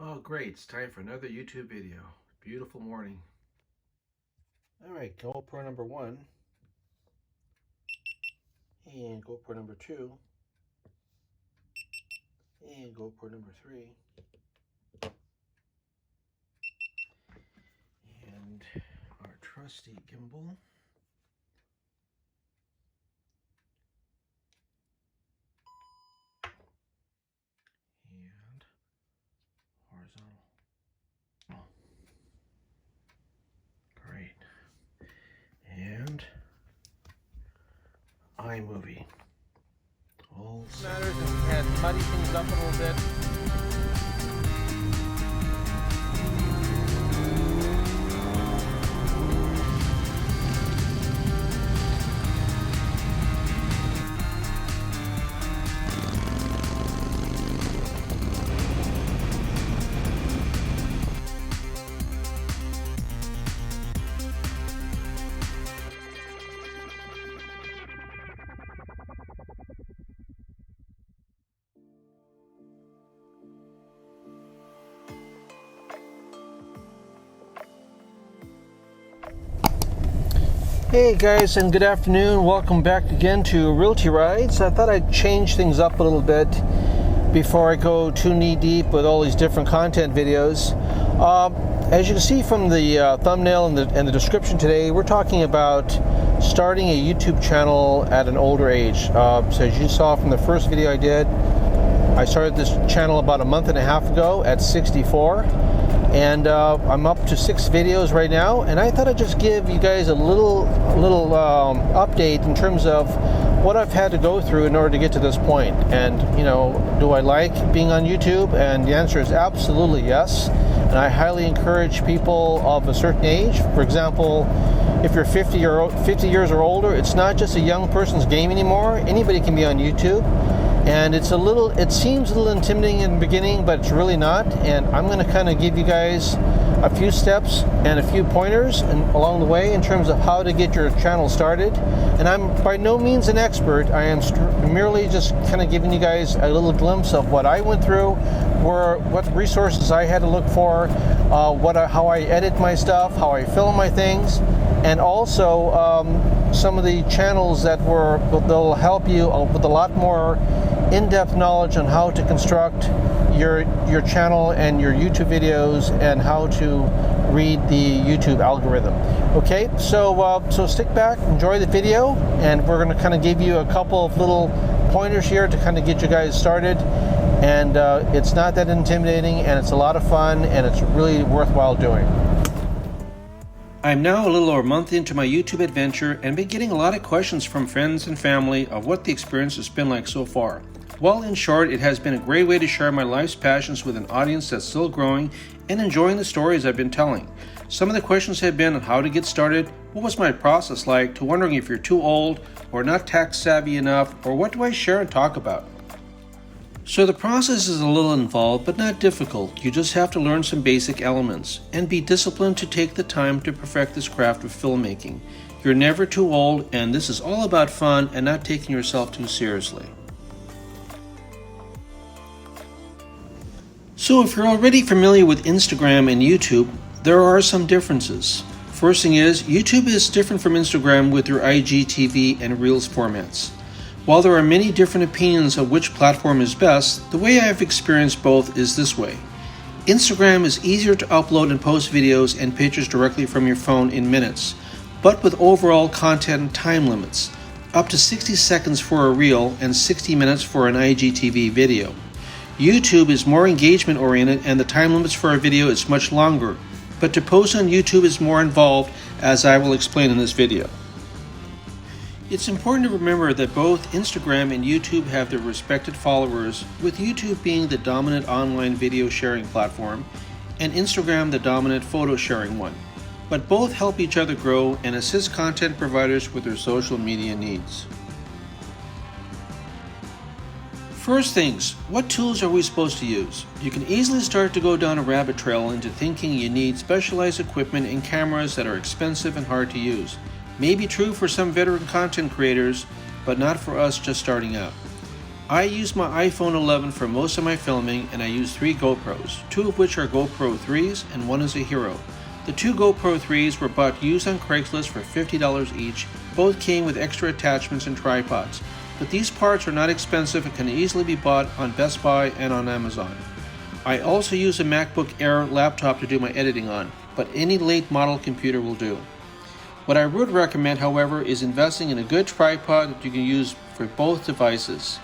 Oh great, it's time for another YouTube video. Beautiful morning. Alright, GoPro number 1 and GoPro number 2 and GoPro number 3 and our trusty gimbal. And horizontal. Oh. Great. And iMovie. All matters and muddy things up a little bit. Hey guys, and good afternoon. Welcome back again to Realty Rides. I thought I'd change things up a little bit before I go too knee deep with all these different content videos. As you can see from the thumbnail and the description today, we're talking about starting a YouTube channel at an older age. So as you saw from the first video I did, I started this channel about a month and a half ago at 64. And I'm up to 6 videos right now, and I thought I'd just give you guys a little update in terms of what I've had to go through in order to get to this point. And you know, do I like being on YouTube? And the answer is absolutely yes. And I highly encourage people of a certain age. For example, if you're 50 years or older, it's not just a young person's game anymore. Anybody can be on YouTube. And it seems a little intimidating in the beginning, but it's really not. And I'm going to kind of give you guys a few steps and a few pointers along the way in terms of how to get your channel started. And I'm by no means an expert. I am merely just kind of giving you guys a little glimpse of what I went through, what resources I had to look for, how I edit my stuff, how I film my things, and also some of the channels they'll help you with a lot more in-depth knowledge on how to construct your channel and your YouTube videos and how to read the YouTube algorithm. Okay, so stick back, enjoy the video, and we're going to kind of give you a couple of little pointers here to kind of get you guys started. And it's not that intimidating, and it's a lot of fun, and it's really worthwhile doing. I'm now a little over a month into my YouTube adventure and been getting a lot of questions from friends and family of what the experience has been like so far. Well, in short, it has been a great way to share my life's passions with an audience that's still growing and enjoying the stories I've been telling. Some of the questions have been on how to get started, what was my process like, to wondering if you're too old or not tech savvy enough, or what do I share and talk about. So the process is a little involved, but not difficult. You just have to learn some basic elements and be disciplined to take the time to perfect this craft of filmmaking. You're never too old, and this is all about fun and not taking yourself too seriously. So if you're already familiar with Instagram and YouTube, there are some differences. First thing is, YouTube is different from Instagram with their IGTV and Reels formats. While there are many different opinions of which platform is best, the way I've experienced both is this way. Instagram is easier to upload and post videos and pictures directly from your phone in minutes, but with overall content and time limits, up to 60 seconds for a reel and 60 minutes for an IGTV video. YouTube is more engagement oriented, and the time limits for a video is much longer, but to post on YouTube is more involved, as I will explain in this video. It's important to remember that both Instagram and YouTube have their respected followers, with YouTube being the dominant online video sharing platform and Instagram the dominant photo sharing one. But both help each other grow and assist content providers with their social media needs. First things, what tools are we supposed to use? You can easily start to go down a rabbit trail into thinking you need specialized equipment and cameras that are expensive and hard to use. May be true for some veteran content creators, but not for us just starting out. I use my iPhone 11 for most of my filming, and I use 3 GoPros, 2 of which are GoPro 3s and 1 is a Hero. The 2 GoPro 3s were bought used on Craigslist for $50 each. Both came with extra attachments and tripods, but these parts are not expensive and can easily be bought on Best Buy and on Amazon. I also use a MacBook Air laptop to do my editing on, but any late model computer will do. What I would recommend, however, is investing in a good tripod that you can use for both devices.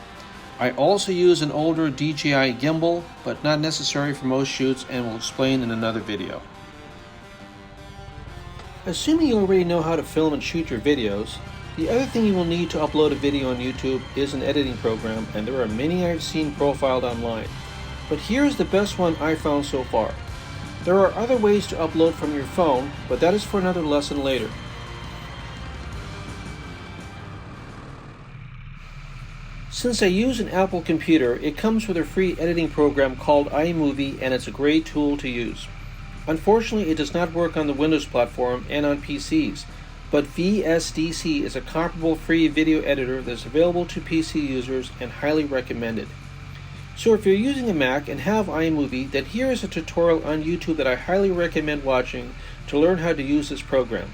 I also use an older DJI gimbal, but not necessary for most shoots, and will explain in another video. Assuming you already know how to film and shoot your videos, the other thing you will need to upload a video on YouTube is an editing program, and there are many I've seen profiled online. But here's the best one I found so far. There are other ways to upload from your phone, but that is for another lesson later. Since I use an Apple computer, it comes with a free editing program called iMovie, and it's a great tool to use. Unfortunately, it does not work on the Windows platform and on PCs, but VSDC is a comparable free video editor that's available to PC users and highly recommended. So if you're using a Mac and have iMovie, then here is a tutorial on YouTube that I highly recommend watching to learn how to use this program.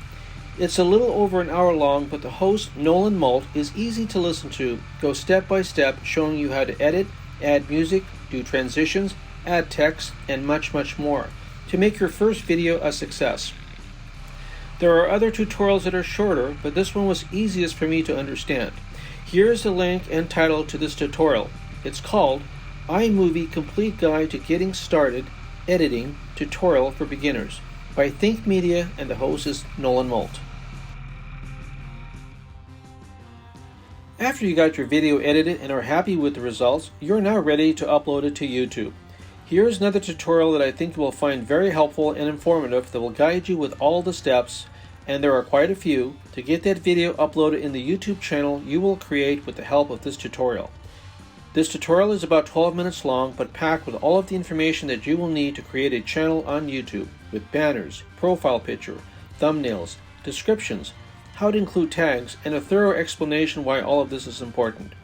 It's a little over an hour long, but the host, Nolan Malt, is easy to listen to, go step by step showing you how to edit, add music, do transitions, add text, and much, much more to make your first video a success. There are other tutorials that are shorter, but this one was easiest for me to understand. Here's the link and title to this tutorial. It's called iMovie Complete Guide to Getting Started Editing Tutorial for Beginners by Think Media, and the host is Nolan Malt. After you got your video edited and are happy with the results, you're now ready to upload it to YouTube. Here's another tutorial that I think you will find very helpful and informative that will guide you with all the steps, and there are quite a few, to get that video uploaded in the YouTube channel you will create with the help of this tutorial. This tutorial is about 12 minutes long, but packed with all of the information that you will need to create a channel on YouTube with banners, profile picture, thumbnails, descriptions, how to include tags, and a thorough explanation why all of this is important.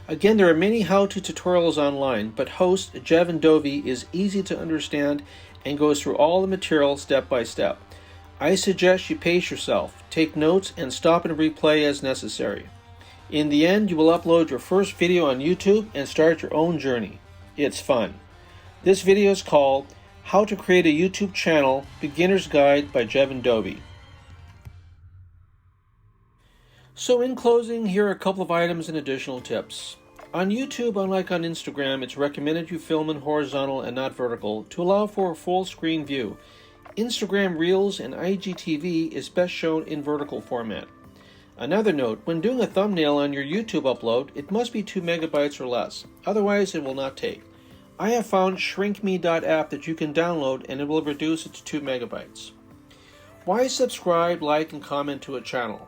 Again, there are many how-to tutorials online, but host Jevin Dovey is easy to understand and goes through all the material step by step. I suggest you pace yourself, take notes, and stop and replay as necessary. In the end, you will upload your first video on YouTube and start your own journey. It's fun. This video is called How to Create a YouTube Channel Beginner's Guide by Jevin Dovey. So in closing, here are a couple of items and additional tips. On YouTube, unlike on Instagram, it's recommended you film in horizontal and not vertical to allow for a full screen view. Instagram Reels and IGTV is best shown in vertical format. Another note, when doing a thumbnail on your YouTube upload, it must be 2 megabytes or less, otherwise it will not take. I have found shrinkme.app that you can download and it will reduce it to 2 megabytes. Why subscribe, like, and comment to a channel?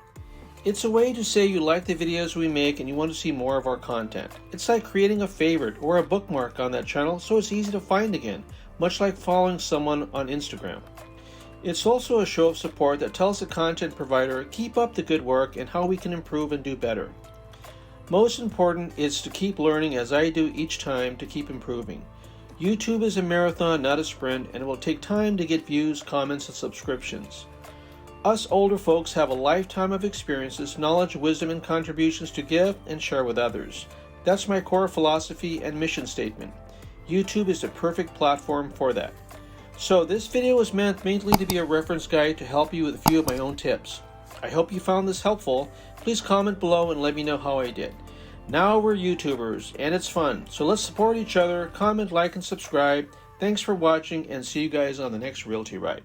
It's a way to say you like the videos we make and you want to see more of our content. It's like creating a favorite or a bookmark on that channel so it's easy to find again, much like following someone on Instagram. It's also a show of support that tells the content provider keep up the good work and how we can improve and do better. Most important is to keep learning as I do each time to keep improving. YouTube is a marathon, not a sprint, and it will take time to get views, comments, and subscriptions. Us older folks have a lifetime of experiences, knowledge, wisdom, and contributions to give and share with others. That's my core philosophy and mission statement. YouTube is the perfect platform for that. So this video was meant mainly to be a reference guide to help you with a few of my own tips. I hope you found this helpful. Please comment below and let me know how I did. Now we're YouTubers, and it's fun, so let's support each other. Comment, like, and subscribe. Thanks for watching, and see you guys on the next Realty Ride.